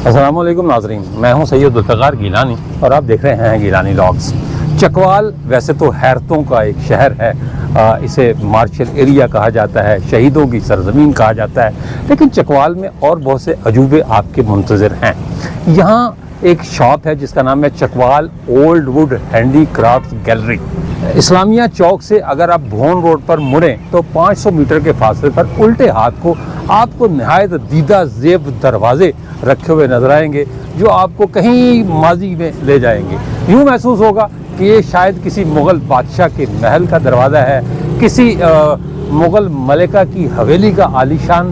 अस्सलाम वालेकुम नाज़रीन, मैं हूं सैयद जुल्फ़िकार गिलानी और आप देख रहे हैं गिलानी व्लॉग्स। चकवाल वैसे तो हैरतों का एक शहर है, इसे मार्शल एरिया कहा जाता है, शहीदों की सरजमीन कहा जाता है, लेकिन चकवाल में और बहुत से अजूबे आपके मुंतज़िर हैं। यहाँ एक शॉप है जिसका नाम है Chakwal old wood handicraft gallery. Islamia Chowk से अगर आप भोन रोड पर मुड़ें तो 500 मीटर के फासले पर उल्टे हाथ को आपको नहायत दीदा ज़ेब दरवाजे रखे हुए नजर आएंगे जो आपको कहीं माजी में ले जाएंगे। यूँ महसूस होगा कि ये शायद किसी मुग़ल बादशाह के महल का दरवाज़ा है, किसी मुग़ल मलिका की हवेली का आलीशान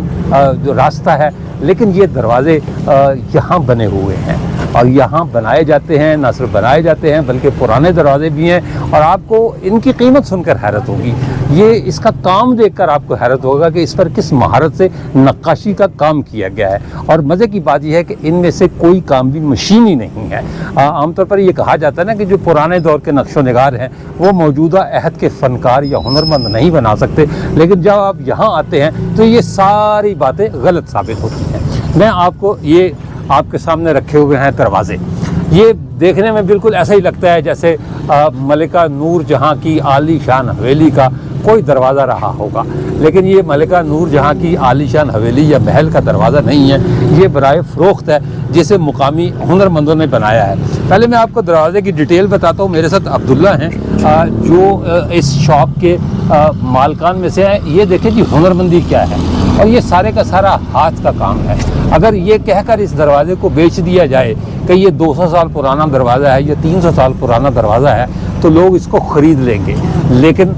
जो रास्ता है, लेकिन ये दरवाज़े यहाँ बने हुए हैं और यहाँ बनाए जाते हैं। न सिर्फ बनाए जाते हैं बल्कि पुराने दरवाजे भी हैं और आपको इनकी कीमत सुनकर हैरत होगी। ये इसका काम देखकर आपको हैरत होगा कि इस पर किस महारत से नक्काशी का काम किया गया है। और मज़े की बात यह है कि इनमें से कोई काम भी मशीनी नहीं है। आमतौर पर यह कहा जाता है ना कि जो पुराने दौर के नक्शो निगार हैं वो मौजूदा अहद के फ़नकार या हुनरमंद नहीं बना सकते, लेकिन जब आप यहाँ आते हैं तो ये सारी बातें गलत साबित होती हैं। मैं आपको ये आपके सामने रखे हुए हैं दरवाज़े, ये देखने में बिल्कुल ऐसा ही लगता है जैसे मलिका नूर जहाँ की आलीशान हवेली का कोई दरवाज़ा रहा होगा, लेकिन ये मलिका नूर जहाँ की आलीशान हवेली या महल का दरवाज़ा नहीं है, ये बराए फ़रोख्त है जिसे मुकामी हुनरमंदों ने बनाया है। पहले मैं आपको दरवाज़े की डिटेल बताता हूँ। मेरे साथ अब्दुल्ला हैं जो इस शॉप के मालकान में से हैं। ये देखें कि हुनरमंदी क्या है, और ये सारे का सारा हाथ का काम है। अगर ये कहकर इस दरवाज़े को बेच दिया जाए कि ये 200 साल पुराना दरवाज़ा है या 300 साल पुराना दरवाज़ा है तो लोग इसको ख़रीद लेंगे, लेकिन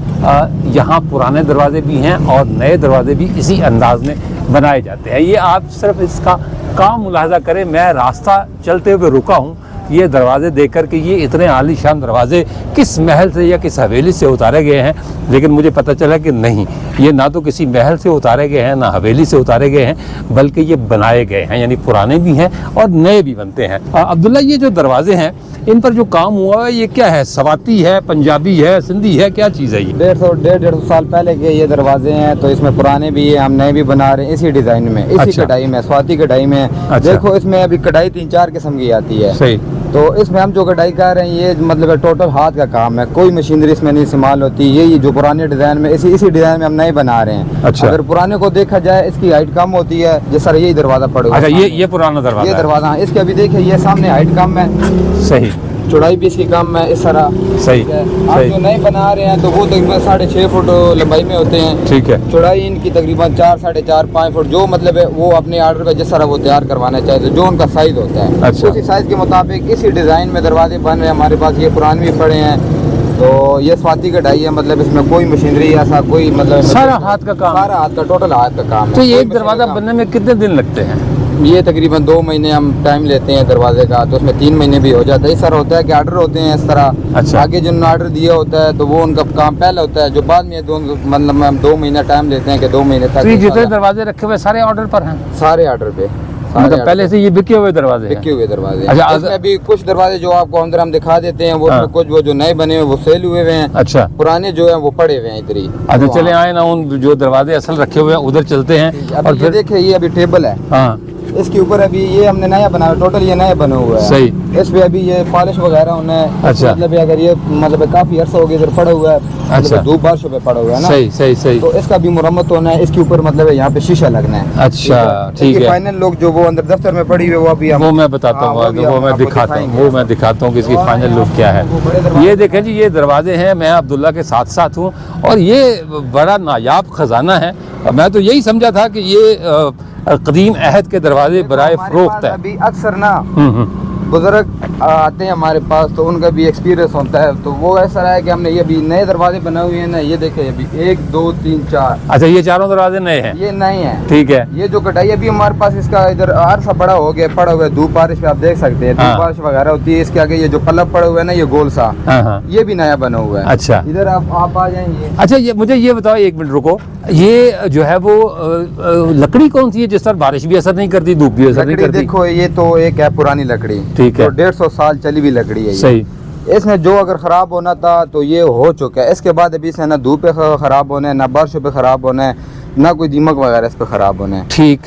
यहाँ पुराने दरवाजे भी हैं और नए दरवाजे भी इसी अंदाज में बनाए जाते हैं। ये आप सिर्फ इसका काम मुलाहजा करें। मैं रास्ता चलते हुए रुका हूँ ये दरवाज़े देखकर कि ये इतने आलीशान दरवाज़े किस महल से या किस हवेली से उतारे गए हैं, लेकिन मुझे पता चला कि नहीं, ये ना तो किसी महल से उतारे गए हैं ना हवेली से उतारे गए हैं, बल्कि ये बनाए गए हैं, यानी पुराने भी हैं और नए भी बनते हैं। अब्दुल्ला, ये जो दरवाजे हैं इन पर जो काम हुआ है ये क्या है? सवाती है, पंजाबी है, सिंधी है, क्या चीज़ है ये? 150 साल पहले के ये दरवाजे हैं, तो इसमें पुराने भी है, हम नए भी बना रहे हैं इसी डिज़ाइन में, इसी कढ़ाई में, स्वाति कढ़ाई में। देखो इसमें अभी कढ़ाई 3-4 किस्म की आती है। सही। तो इसमें हम जो कढ़ाई कर रहे हैं ये मतलब टोटल हाथ का काम है, कोई मशीनरी इसमें नहीं इस्तेमाल होती। ये जो पुराने डिज़ाइन में इसी डिज़ाइन में हम नए बना रहे हैं। अच्छा। अगर पुराने को देखा जाए इसकी हाइट कम होती है, जिस तरह यही दरवाज़ा पड़ेगा। अच्छा, ये पुराना दरवाज़ा, ये दरवाज़ा इसके अभी देखिए ये सामने हाइट कम है। सही। चौड़ाई भी इसकी कम है इस तरह। सही। आप जो नए बना रहे हैं तो वो तकरीबन 6.5 फुट लंबाई में होते हैं। ठीक है। चौड़ाई इनकी तकरीबन 4, 4.5, 5 फुट, जो मतलब है वो अपने ऑर्डर पे जिस तरह वो तैयार करवाना चाहते हैं, जो उनका साइज होता है। अच्छा। उसी साइज के मुताबिक इसी डिज़ाइन में दरवाजे बन रहे हैं हमारे पास। ये पुराने भी पड़े हैं, तो ये स्वाति कढ़ाई है, मतलब इसमें कोई मशीनरी ऐसा कोई मतलब सारा हाथ का काम, सारा हाथ का टोटल हाथ का काम है। तो ये एक दरवाज़ा बनने में कितने दिन लगते हैं? ये तकरीबन 2 महीने हम टाइम लेते हैं दरवाजे का, तो उसमें 3 महीने भी हो जाता है। इस तरह होता है कि ऑर्डर होते हैं इस तरह। अच्छा। आगे जिन्होंने ऑर्डर दिया होता है तो वो उनका काम पहले होता है, जो बाद में मतलब हम 2 महीना टाइम लेते हैं कि 2 महीने तक। तो जितने दरवाजे रखे हुए सारे ऑर्डर पर हैं? सारे ऑर्डर पे, मतलब पहले से ये बिके हुए दरवाजे, बिके हुए दरवाजे। अच्छा। इसमें अभी कुछ दरवाजे जो आपको अंदर हम दिखा देते हैं, वो कुछ वो जो नए बने हुए वो सेल हुए हुए हैं। अच्छा। पुराने जो है वो पड़े हुए हैं इधर ही। अच्छा, चले आए ना, उन जो दरवाजे असल रखे हुए हैं उधर चलते हैं। और फिर देखिए ये अभी टेबल है। हाँ। इसके ऊपर अभी ये हमने नया बनाया, टोटल ये नया बना हुआ है। सही। इस पे अभी ये पॉलिश वगैरह उन्हें। अच्छा। मतलब अगर ये मतलब काफी अर्सा हो गया इधर पड़ा हुआ है। अच्छा। धूप बारिशों पे पड़ा हुआ है ना। सही सही सही। तो इसका भी मुरम्मत होना है, इसके ऊपर मतलब यहाँ पे शीशा लगना है। अच्छा, ठीक है। फाइनल लोग जो वो अंदर दफ्तर में पड़ी हुई वो अभी वो मैं बताता हूँ, वो मैं दिखाता हूँ कि इसकी फाइनल लुक क्या है। ये देखें जी, ये दरवाजे हैं, मैं अब्दुल्ला के साथ साथ हूँ और ये बड़ा नायाब खजाना है। मैं तो यही समझा था कि ये कदीम अहद के दरवाजे बराए फ़रोख्त है। अभी अक्सर ना बुजुर्ग आते हैं हमारे पास तो उनका भी एक्सपीरियंस होता है, तो वो ऐसा रहा है कि हमने ये भी नए दरवाजे बनाए हुए हैं ना, ये देखे अभी 1 2 3 4। अच्छा, ये चारों दरवाजे नए हैं? ये नए हैं। ठीक है। ये जो कटाई अभी हमारे पास इसका इधर आरसा बड़ा हो गया, पड़ा हुआ है, धूप बारिश पे आप देख सकते हैं, धूप बारिश वगैरह होती है। इसके आगे ये जो पल्लव पड़ा हुआ है ना, ये गोल सा, ये भी नया बना हुआ है। अच्छा, इधर आप आ जाएंगे। अच्छा, ये मुझे ये बताओ, 1 मिनट रुको, ये जो है वो लकड़ी कौन सी है जिस पर बारिश भी असर नहीं करती, धूप भी असर नहीं करती? देखो ये तो एक है पुरानी लकड़ी, ठीक है, तो 150 साल चली हुई लकड़ी है। सही। इसमें जो अगर ख़राब होना था तो ये हो चुका है। इसके बाद अभी से ना धूप पे ख़राब होना है, ना बारिशों पे ख़राब होना है, ना कोई दीमक वगैरह इस पे ख़राब होना है। ठीक।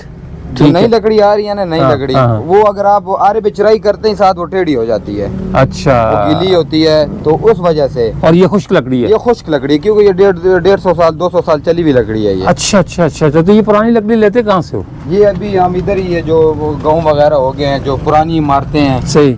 जो नई लकड़ी आ रही है ना, नई लकड़ी, वो अगर आप आरे पे चराई करते ही साथ वो टेढ़ी हो जाती है। अच्छा, वो गीली होती है तो उस वजह से। और ये खुश्क लकड़ी है? ये खुश्क लकड़ी, क्योंकि ये 150 साल 200 साल चली हुई लकड़ी है ये। अच्छा अच्छा अच्छा, तो ये पुरानी लकड़ी लेते कहाँ से हो? ये अभी हम इधर ही है, जो गाँव वगैरह हो गए हैं, जो पुरानी इमारतें हैं, सही,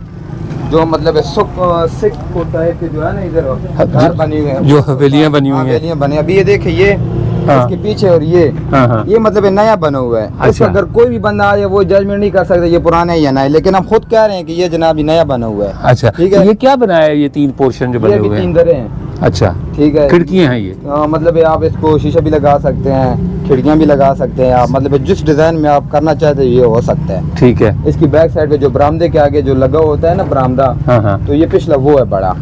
जो मतलब सिख होता है कि जो है ना, इधर घर बनी हुई है, जो हवेलियाँ बनी हुई हैं। हवेलियाँ बनी। अभी ये देखिए, ये इसके पीछे और ये मतलब नया बना हुआ है। अच्छा। अगर कोई भी बंदा आए वो जजमेंट नहीं कर सकता ये पुराना है या नया, लेकिन हम खुद कह रहे हैं कि ये जनाब नया बना हुआ है। अच्छा, ठीक है। ये क्या बनाया है, ये 3 पोर्शन जो बने हुए हैं? 3 दरे हैं। अच्छा, ठीक है। खिड़कियाँ हैं ये? मतलब आप इसको शीशा भी लगा सकते हैं, खिड़कियाँ भी लगा सकते हैं आप, मतलब जिस डिजाइन में आप करना चाहते हैं ये हो सकता है। ठीक है। इसकी बैक साइड पे जो बरामदे के आगे जो लगा होता है ना बरामदा, तो ये पिछला वो है बड़ा।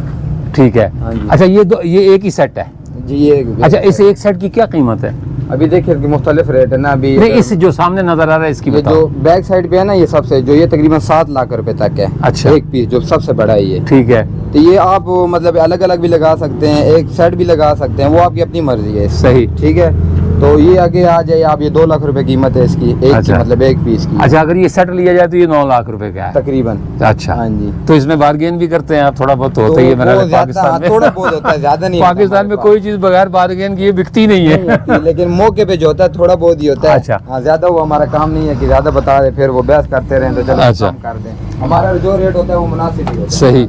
ठीक है। अच्छा, ये एक ही सेट है जी? ये अच्छा, इस एक सेट की क्या कीमत है? अभी देखिए मुख्तलिफ रेट है ना। अभी नहीं, इस जो सामने नजर आ रहा है इसकी ये जो बैक साइड पे है ना, ये सबसे जो ये तकरीबन 7 लाख रुपए तक है। अच्छा, एक पीस जो सबसे बड़ा है ये। ठीक है। तो ये आप मतलब अलग अलग भी लगा सकते हैं, एक सेट भी लगा सकते हैं, वो आपकी अपनी मर्जी है। सही। ठीक है। तो ये आगे आ जाए आप, ये 2 लाख रुपए कीमत है इसकी, एक अच्छा। की, मतलब एक पीस की। अच्छा, अगर ये सेट लिया जाए तो ये 9 लाख रुपए का है तकरीबन। अच्छा, हाँ जी। तो इसमें बार्गेन भी करते हैं आप? थोड़ा बहुत होता ही है पाकिस्तान में। थोड़ा बहुत होता है, ज्यादा नहीं। पाकिस्तान में कोई चीज बगैर बार्गेन किए बिकती नहीं है, लेकिन मौके पे जो होता है थोड़ा बहुत ही होता है। अच्छा। हाँ, ज्यादा वो हमारा काम नहीं है कि ज्यादा बता दे फिर वो बहस करते रहे, तो चलो अच्छा, कम कर दें। हमारा जो रेट होता है वो मुनासिब ही होता है। सही।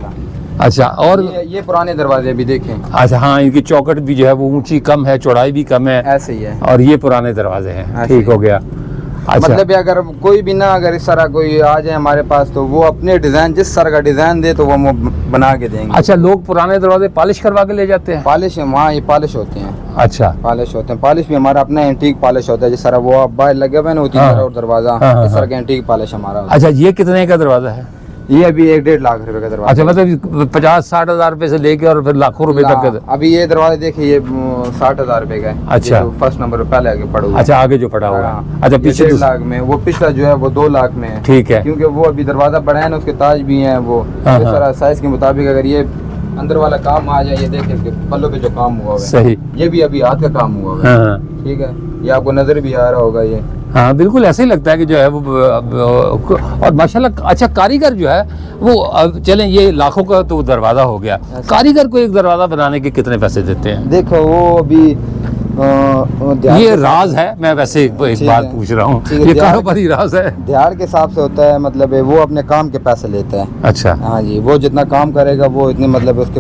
अच्छा, और ये पुराने दरवाजे भी देखें। अच्छा, हाँ, इनकी चौकट भी जो है वो ऊंची कम है, चौड़ाई भी कम है, ऐसे ही है। और ये पुराने दरवाजे हैं। ठीक हो गया। अच्छा, मतलब अगर कोई भी ना, अगर इस तरह कोई आ जाए हमारे पास तो वो अपने डिजाइन, जिस तरह का डिजाइन दे तो वो हम बना के देंगे। अच्छा, लोग पुराने दरवाजे पॉलिश करवा के ले जाते हैं? पॉलिश है वहाँ, ये पॉलिश होते हैं। अच्छा, पॉलिश होते हैं। पॉलिश भी हमारा अपना एंटीक पॉलिश होता है, जिस तरह वो बाहर लगे हुए ना होती है और दरवाजा, इस तरह का एंटीक पॉलिश हमारा। अच्छा, ये कितने का दरवाजा है? ये अभी 1-1.5 लाख रुपए का दरवाजा। अच्छा, मतलब 50-60 हजार रुपए से लेके और फिर लाखों रुपए तक का? अभी ये दरवाजा देखिए, ये 60,000 रुपए का है। अच्छा, फर्स्ट नंबर पहले आगे पड़ा हुआ। अच्छा, आगे जो पड़ा हुआ है। अच्छा, पीछे 1.5 लाख में, वो पिछला जो है वो 2 लाख में है। ठीक है, क्योंकि वो अभी दरवाजा बड़ा है ना, उसके ताज भी हैं वो, इस तरह साइज के मुताबिक। अगर ये अंदर वाला काम आ जाए, ये देखें इसके पल्लों पे जो काम हुआ है, सही, ये भी अभी हाथ का काम हुआ है। ठीक है, ये आपको नजर भी आ रहा होगा ये। हाँ, बिल्कुल ऐसे ही लगता है कि जो है वो, और माशाल्लाह। अच्छा, कारीगर जो है वो, चलें ये लाखों का तो दरवाजा हो गया, कारीगर को एक दरवाजा बनाने के कितने पैसे देते हैं? देखो वो अभी ये राज है, मैं वैसे एक बात पूछ रहा हूँ, ये कारोबारी राज है। दिहाड़ के हिसाब से होता है, मतलब वो अपने काम के पैसे लेता है। अच्छा, हाँ जी, वो जितना काम करेगा वो इतने, मतलब उसके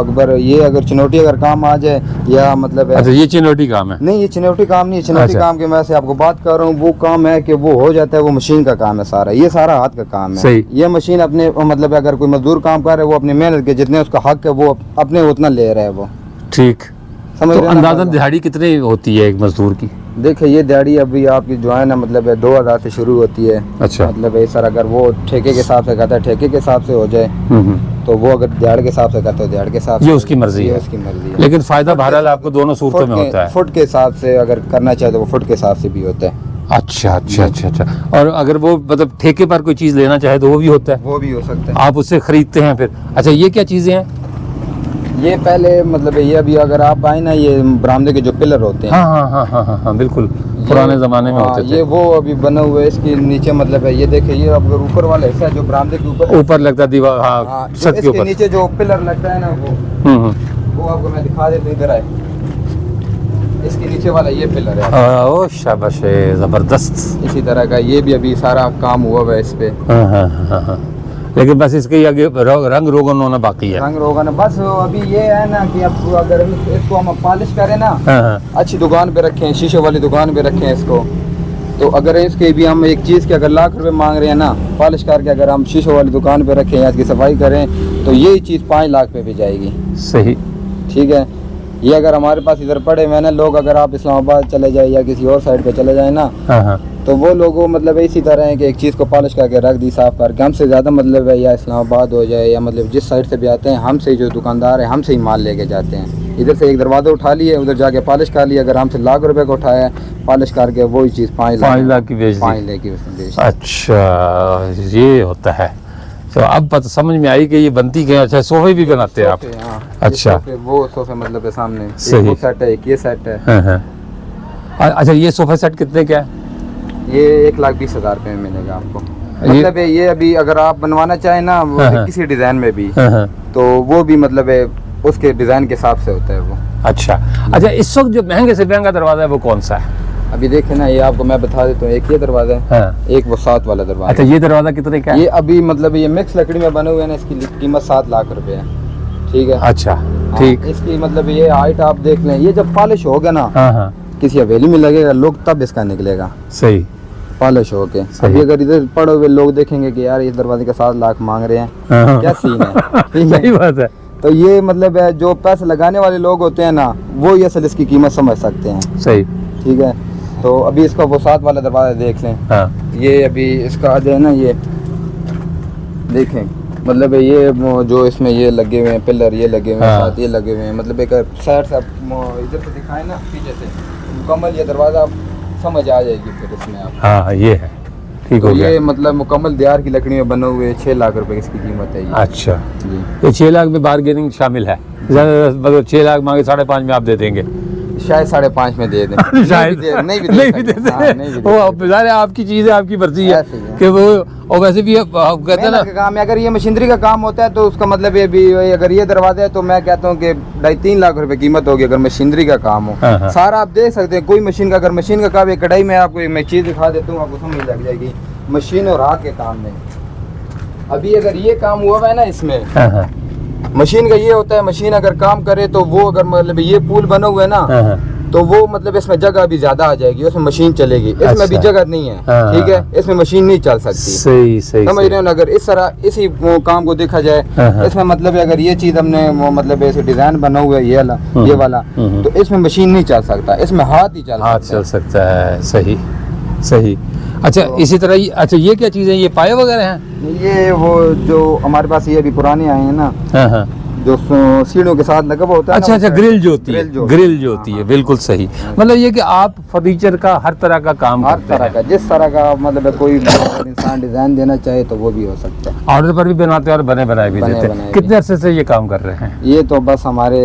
अकबर ये अगर चिनौटी अगर काम आ जाए या मतलब। अच्छा, ये चिनौटी काम है? नहीं, ये चिनौटी काम नहीं है। चिनौटी काम के मैं से आपको बात कर रहा हूँ, वो काम है कि वो हो जाता है, वो मशीन का काम है सारा, ये सारा हाथ का काम है। सही। ये मशीन अपने, मतलब अगर कोई मजदूर काम कर रहा है वो अपनी मेहनत के जितने उसका हक है वो अपने उतना ले रहा है वो। ठीक। तो अंदाज़न दिहाड़ी कितनी होती है एक मजदूर की? देखिए, ये दिहाड़ी अभी आपकी जो है ना, मतलब 2000 से शुरू होती है। अच्छा, मतलब इस तरह अगर वो ठेके के हिसाब से कहता है, ठेके के हिसाब से हो जाए, तो वो अगर दिहाड़ के हिसाब से करते हो दिहाड़ के हिसाब से, ये उसकी मर्जी है। उसकी मर्जी है, लेकिन फायदा बहरहाल आपको दोनों सूरतों में होता है। फुट के हिसाब से अगर करना चाहे तो वो फुट के हिसाब से भी होता है। अच्छा अच्छा अच्छा अच्छा। और अगर वो मतलब ठेके पर कोई चीज़ लेना चाहे तो वो भी होता है? वो भी हो सकता है, आप उससे खरीदते हैं फिर। अच्छा, ये क्या चीज़ें हैं? ये पहले मतलब ये अभी अगर आप आए ना, ये बरामदे के जो पिलर होते हैं। हाँ, बिल्कुल पुराने जमाने में होते थे। ये वो अभी बना हुआ है, इसके नीचे मतलब है, ये देखिए, ये अगर ऊपर वाला हिस्सा जो बरामदे के ऊपर लगता है दीवार, हाँ, छत के ऊपर नीचे जो पिलर लगता है ना, वो आपको मैं दिखा देता हूं, इधर आए, इसके नीचे वाला ये पिलर है। ओ शाबाश, जबरदस्त। इसी तरह का ये भी अभी सारा काम हुआ है इस पे। हाँ, लेकिन बस इसके आगे रंग रोगन होना बाकी है। रंग रोगन बस अभी ये है ना कि अब अगर इसको हम पॉलिश करें ना, अच्छी दुकान पे रखें, शीशे वाली दुकान पे रखें इसको, तो अगर इसके भी हम एक चीज़ के अगर लाख रुपए मांग रहे हैं ना, पॉलिश करके अगर हम शीशों वाली दुकान पे रखें या इसकी सफाई करें तो यही चीज़ 5 लाख पे भी जाएगी। सही, ठीक है। ये अगर हमारे पास इधर पड़े हुए ना लोग, अगर आप इस्लामाबाद चले जाए या किसी और साइड पे चले जाए ना, हाँ, तो वो लोगों मतलब इसी तरह है कि एक चीज़ को पॉलिश करके रख दी साफ करके, हमसे ज़्यादा मतलब है या इस्लामाबाद हो जाए या मतलब जिस साइड से भी आते हैं हमसे जो दुकानदार है हमसे ही माल लेके जाते हैं। इधर से एक दरवाज़ा उठा लिए, उधर जाके पॉलिश कर लिया, अगर हमसे लाख रुपए का उठाया पॉलिश करके वही चीज़ 5 लाख की बेच दी। 5 लाख की बेच। अच्छा, ये होता है। तो अब पता समझ में आई कि ये बनती क्या। अच्छा, सोफे भी बनाते हैं आप? हाँ, अच्छा, वो सोफे मतलब है सामने सही, एक सेट है, एक ये सेट है। हाँ। अच्छा, ये सोफा सेट कितने का है? ये 1,20,000 रुपये में मिलेगा आपको। मतलब ये अभी अगर आप बनवाना चाहें ना किसी डिज़ाइन में भी, तो वो भी मतलब है उसके डिज़ाइन के हिसाब से होता है वो। अच्छा, इस वक्त जो महंगे से महंगा दरवाज़ा है वो कौन सा है? अभी देखे ना, ये आपको मैं बता देता हूँ, एक ये दरवाज़ा है, एक वो 7 वाला दरवाज़ा। अच्छा, ये दरवाज़ा कितने का है? ये अभी मतलब ये मिक्स लकड़ी में बने हुए हैं ना, इसकी कीमत 7 लाख रुपए है। ठीक है। अच्छा, ठीक। इसकी मतलब ये हाइट आप देख लें, ये जब पॉलिश होगा ना, हाँ, किसी हवेली में लगेगा लोग तब इसका निकलेगा सही, पॉलिश होके। अभी अगर इधर पड़े हुए लोग देखेंगे कि यार इस दरवाजे का 7 लाख मांग रहे हैं, क्या सीन है। ठीक है, सही बात है। तो ये मतलब है जो पैसे लगाने वाले लोग होते हैं ना, वो ये असल इसकी कीमत समझ सकते हैं। सही, ठीक है। तो अभी इसका वो 7 वाला दरवाजा देख लें। हाँ। ये अभी इसका जो है ना, ये देखें मतलब ये जो इसमें ये लगे हुए हैं पिलर, ये लगे हुए हैं, साथ ये लगे हुए हैं, मतलब एक साइड से इधर से दिखाएं ना, पीछे से मुकम्मल ये दरवाज़ा समझ आ जाएगी फिर इसमें आप। हाँ, ये है, ठीक हो गया। ये मतलब मुकम्मल दियार की लकड़ी में बने हुए 6 लाख रुपए इसकी कीमत है ये। अच्छा जी। ये 6 लाख में बार्गेनिंग शामिल है? मतलब 6 लाख मांगे 5.5 में आप दे देंगे? शायद 5.5 में दे दें। शायद नहीं भी दे सकते। हाँ, नहीं भी वो बेचारे आपकी चीज़ है, आपकी मर्जी है कि वो। और वैसे भी कहते हैं ना काम है, अगर ये मशीनरी का काम होता है तो उसका मतलब ये भी, अगर ये दरवाजा है तो मैं कहता हूँ कि 2.5-3 लाख रुपए कीमत होगी अगर मशीनरी का काम हो। सारा आप देख सकते हैं, कोई मशीन का, अगर मशीन का काम है, कढ़ाई में आपको मैं चीज़ दिखा देता हूँ, आपको समझ लग जाएगी मशीन और हाथ के काम में। अभी अगर ये काम हुआ है ना इसमें, मशीन का ये होता है, मशीन अगर काम करे तो वो अगर मतलब ये पुल बना हुआ है ना, तो वो मतलब इसमें जगह भी ज्यादा आ जाएगी, उसमें मशीन चलेगी। इसमें अभी जगह नहीं है। ठीक है, इसमें मशीन नहीं चल सकती। सही, समझ रहे हो ना। अगर इस तरह इसी काम को देखा जाए, इसमें मतलब अगर ये चीज हमने मतलब ऐसे डिजाइन बना हुआ है ये वाला, तो इसमें मशीन नहीं चल सकता, इसमें हाथ ही चल सकता है। सही, सही। अच्छा, इसी तरह अच्छा, ये क्या चीज़ है? ये पाए वगैरह हैं? ये वो जो हमारे पास ये अभी पुराने आए हैं ना, जो सीढ़ियों के साथ लगा हुआ होता है। अच्छा, ग्रिल जो होती है, ग्रिल जो होती है, बिल्कुल सही। मतलब ये कि आप फर्नीचर का हर तरह का काम हर तरह का, जिस तरह का मतलब कोई इंसान डिजाइन देना चाहे तो वो भी हो सकता है। ऑर्डर पर भी बनाते हैं और बने बनाए भी देते हैं। कितने अरसे से ये काम कर रहे हैं? ये तो बस हमारे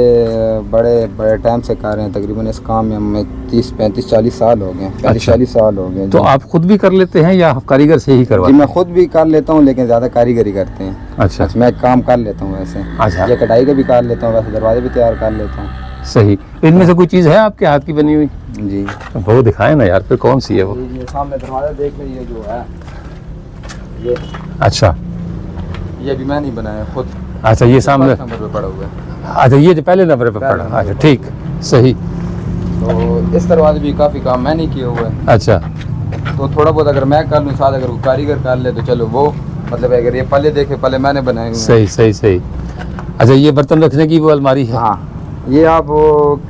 बड़े टाइम से कर रहे हैं, तकरीबन इस काम में हमें 30-35-40 साल हो गए। 35-40 साल हो गए। तो आप खुद भी कर लेते हैं या कारीगर से ही करवाते हैं? मैं खुद भी कर लेता हूँ, लेकिन ज़्यादा कारीगरी करते हैं। अच्छा, मैं काम कर लेता हूँ वैसे। अच्छा, ये कढ़ाई का भी कर लेता हूँ, वैसे दरवाजे भी तैयार कर लेता हूँ। सही। इनमें से कोई चीज़ है आपके हाथ की बनी हुई? जी। वो दिखाए ना यार, फिर कौन सी है वो? ये सामने दरवाजा देख लीजिए जो है ये। अच्छा, ये भी मैं नहीं बनाया खुद। अच्छा, ये सामने नंबर पे पड़ा हुआ है। अच्छा, ये जो पहले नंबर पे पड़ा। अच्छा, ठीक, सही। तो इस दरवाजे भी काफ़ी काम मैंने किया हुआ है। अच्छा, तो थोड़ा बहुत अगर मैं कर लूँ, साथ अगर वो कारीगर कर ले तो चलो वो मतलब अगर ये पले देखे, पले मैंने बनाए हुए। सही, सही, सही। अच्छा, ये बर्तन रखने की वो अलमारी है? हाँ, ये आप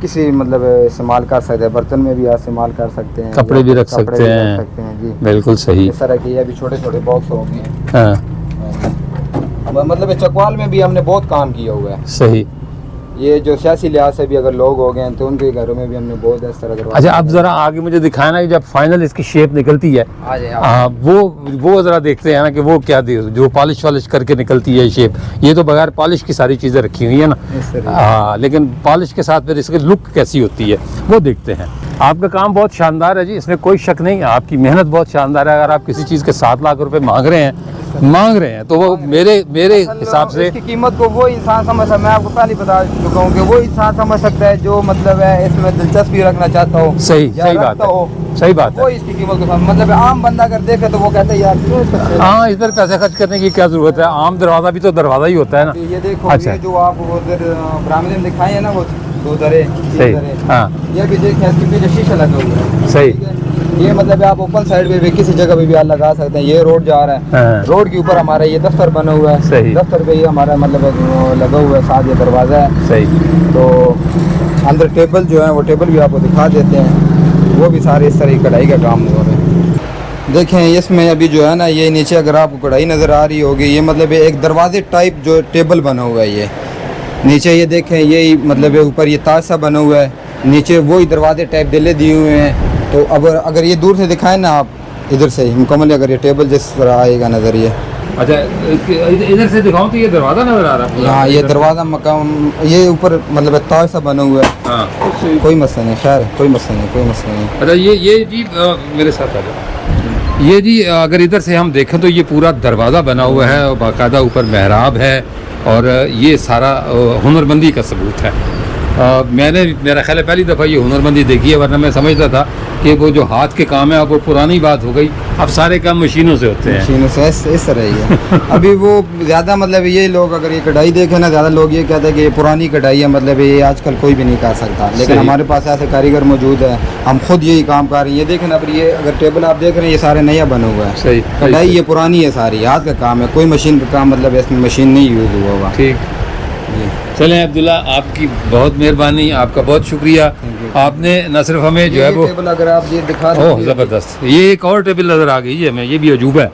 किसी मतलब इस्तेमाल कर सकते हैं, बर्तन में भी इस्तेमाल कर सकते हैं, कपड़े भी रख सकते हैं। जी, बिल्कुल सही। इस तरह के ये भी छोटे छोटे बॉक्स हो गए हैं। हाँ, मतलब चकवाल में भी हमने बहुत काम किया हुआ है। सही। ये जो सियासी लिहाज से भी अगर लोग हो गए तो उनके घरों में भी हमने बहुत इस तरह करवा। अच्छा, अब जरा आगे मुझे दिखाया ना कि जब फाइनल इसकी शेप निकलती है, वो जरा देखते हैं ना कि वो क्या जो पॉलिश वालिश करके निकलती है शेप। ये तो बगैर पॉलिश की सारी चीज़ें रखी हुई है ना। हाँ, लेकिन पॉलिश के साथ फिर इसकी लुक कैसी होती है वो देखते हैं। आपका काम बहुत शानदार है जी, इसमें कोई शक नहीं है। आपकी मेहनत बहुत शानदार है। अगर आप किसी चीज़ के 7 लाख रुपए मांग रहे हैं तो वो मेरे हिसाब से इसकी कीमत को वो इंसान समझ सकता है। मैं आपको पहले बता चुका हूँ कि वो इंसान समझ सकता है जो मतलब है इसमें दिलचस्पी रखना चाहता हो। सही बात है, सही बात है। वो इसकी कीमत को मतलब आम बंदा अगर देखे तो वो कहता है यार क्यों। हाँ, इस पर पैसे खर्च करने की क्या जरूरत है? आम दरवाजा भी तो दरवाजा ही होता है ना। ये देखो, अच्छा, ये जो आप उधर ब्राह्मण में दिखाए हैं ना, वो 2 दरे। सही। हाँ, ये भी देखिए, इसके पीछे शीशा लगा हुआ है। सही। ये मतलब आप ओपन साइड पे भी किसी जगह पे भी आप लगा सकते हैं। ये रोड जा रहा है, हाँ। रोड के ऊपर हमारा ये दफ्तर बना हुआ है। सही। दफ्तर पे ये हमारा मतलब लगा हुआ है, साथ ये दरवाज़ा है। सही। तो अंदर टेबल जो है वो टेबल भी आपको दिखा देते हैं, वो भी सारे इस तरह की कढ़ाई का काम हुआ है। देखें इसमें अभी जो है ना, ये नीचे अगर आपको कढ़ाई नज़र आ रही होगी, ये मतलब एक दरवाजे टाइप जो टेबल बना हुआ है। ये नीचे ये देखें, ये मतलब ऊपर ये ताज सा बना हुआ है, नीचे वही दरवाजे टाइप दिले दिए हुए हैं। तो अब अगर ये दूर से दिखाएं ना आप, इधर से मुकम्मल अगर ये टेबल जिस तरह आएगा नज़र, ये अच्छा इधर से दिखाऊं तो ये दरवाज़ा नज़र आ रहा है। हाँ, ये दरवाज़ा मकाम, ये ऊपर मतलब ताज सा बना हुआ है। हाँ। कोई मसला नहीं, खैर कोई मसला नहीं, कोई मसला नहीं। अच्छा ये जी मेरे साथ आ जाओ। ये जी अगर इधर से हम देखें तो ये पूरा दरवाज़ा बना हुआ है और बाकायदा ऊपर मेहराब है, और ये सारा हुनरमंदी का सबूत है। मैंने मेरा ख्याल है पहली दफ़ा ये हुनरमंदी देखी है, वरना मैं समझता था कि वो जो हाथ के काम है अब वो पुरानी बात हो गई, अब सारे काम मशीनों से होते हैं। मशीनों से इस तरह ही है। अभी वो ज़्यादा मतलब ये लोग अगर ये कढ़ाई देखें ना, ज़्यादा लोग ये कहते हैं कि ये पुरानी कढ़ाई है, मतलब ये आजकल कोई भी नहीं कर सकता, लेकिन हमारे पास ऐसे कारीगर मौजूद है, हम खुद यही काम कर रहे हैं। ये देखें ना, ये अगर टेबल आप देख रहे हैं, ये सारे नया बना हुआ है। सही। कढ़ाई ये पुरानी है, सारी हाथ का काम है, कोई मशीन का काम मतलब इसमें मशीन नहीं यूज़ हुआ होगा। ठीक। चलें अब्दुल्ला, आपकी बहुत मेहरबानी, आपका बहुत शुक्रिया। आपने न सिर्फ हमें जो है वो टेबल अगर आप ये दिखा ओह ज़बरदस्त, ये एक और टेबल नज़र आ गई है हमें, ये भी अजूबा है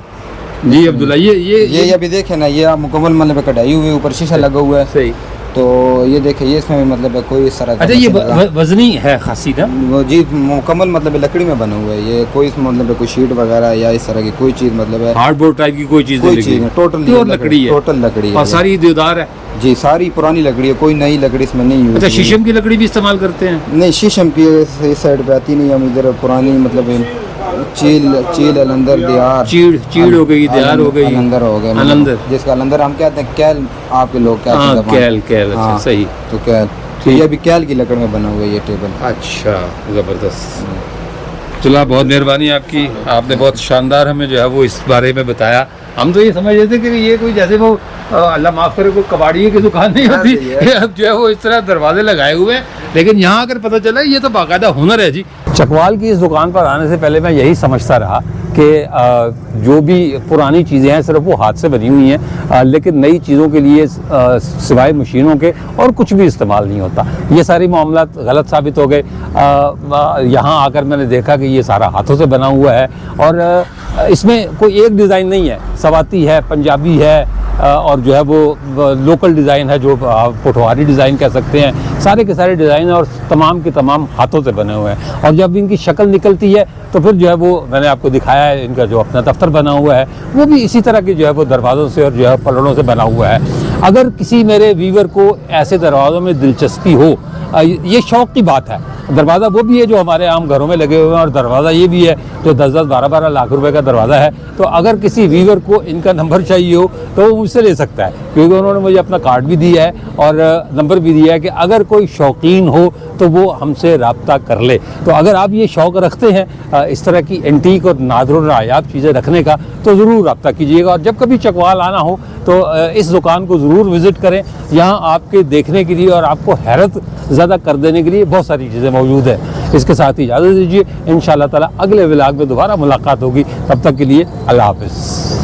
जी अब्दुल्ला। ये अभी देखें ना, ये आप मुकम्मल मतलब कढ़ाई हुई, ऊपर शीशा लगा हुआ है। सही। तो ये देखें, ये इसमें मतलब कोई इस तरह का अच्छा ये वजनी है खासी ना? वो जी मुकम्मल मतलब लकड़ी में बना हुआ है, ये कोई मतलब कोई शीट वगैरह या इस तरह की कोई चीज़ मतलब है, हार्डबोर्ड टाइप की कोई चीज़ नहीं, टोटल लकड़ी है। टोटल लकड़ी है और सारी देवदार है जी, सारी पुरानी लकड़ी है, कोई नई लकड़ी इसमें नहीं यूज़। अच्छा शीशम की लकड़ी भी इस्तेमाल करते हैं? नहीं, शीशम की इस साइड पे आती नहीं, हम इधर पुरानी मतलब चील अलंदर दियार, चीड़ हो गई, दियार हो गई, अलंदर हो गए, अलंदर जिसका अलंदर हम कहते हैं, कैल आपके लोग कहते हैं। कैल। अच्छा सही। तो कैल, तो ये अभी कैल की लकड़ में बना हुआ है ये टेबल। अच्छा ज़बरदस्त। चला बहुत मेहरबानी आपकी, आपने बहुत शानदार हमें जो है वो इस बारे में बताया। हम तो ये समझ रहे थे कि ये कोई जैसे वो अल्लाह माफ़ करे कोई कबाड़िए की दुकान नहीं होती, अब जो है वो इस तरह दरवाजे लगाए हुए हैं, लेकिन यहाँ अगर पता चला ये तो बाकायदा हुनर है जी। चकवाल की इस दुकान पर आने से पहले मैं यही समझता रहा कि जो भी पुरानी चीज़ें हैं सिर्फ वो हाथ से बनी हुई हैं, लेकिन नई चीज़ों के लिए सिवाय मशीनों के और कुछ भी इस्तेमाल नहीं होता। ये सारी मामला गलत साबित हो गए। यहाँ आकर मैंने देखा कि ये सारा हाथों से बना हुआ है, और इसमें कोई एक डिज़ाइन नहीं है, सवाती है, पंजाबी है, और जो है वो लोकल डिज़ाइन है जो पोठवारी डिज़ाइन कह सकते हैं। सारे के सारे डिज़ाइन और तमाम के तमाम हाथों से बने हुए हैं, और जब इनकी शक्ल निकलती है तो फिर जो है वो मैंने आपको दिखाया है, इनका जो अपना दफ्तर बना हुआ है वो भी इसी तरह के जो है वो दरवाज़ों से और जो है पलड़ों से बना हुआ है। अगर किसी मेरे व्यूवर को ऐसे दरवाज़ों में दिलचस्पी हो, ये शौक़ की बात है। दरवाज़ा वो भी है जो हमारे आम घरों में लगे हुए हैं, और दरवाज़ा ये भी है जो 10-10, 12-12 लाख रुपए का दरवाज़ा है। तो अगर किसी व्यूवर को इनका नंबर चाहिए हो तो वो मुझसे ले सकता है, क्योंकि उन्होंने मुझे अपना कार्ड भी दिया है और नंबर भी दिया है कि अगर कोई शौकीन हो तो वो हमसे रब्ता कर ले। तो अगर आप ये शौक़ रखते हैं इस तरह की एंटीक और नादर नायाब चीज़ें रखने का, तो ज़रूर रब्ता कीजिएगा, और जब कभी चकवाल आना हो तो इस दुकान को ज़रूर विज़िट करें। यहाँ आपके देखने के लिए और आपको हैरत ज़्यादा कर देने के लिए बहुत सारी चीज़ें मौजूद है। इसके साथ ही इजाज़त दीजिए, इंशाअल्लाह ताला अगले व्लॉग में दोबारा मुलाकात होगी। तब तक के लिए अल्लाह हाफ़िज़।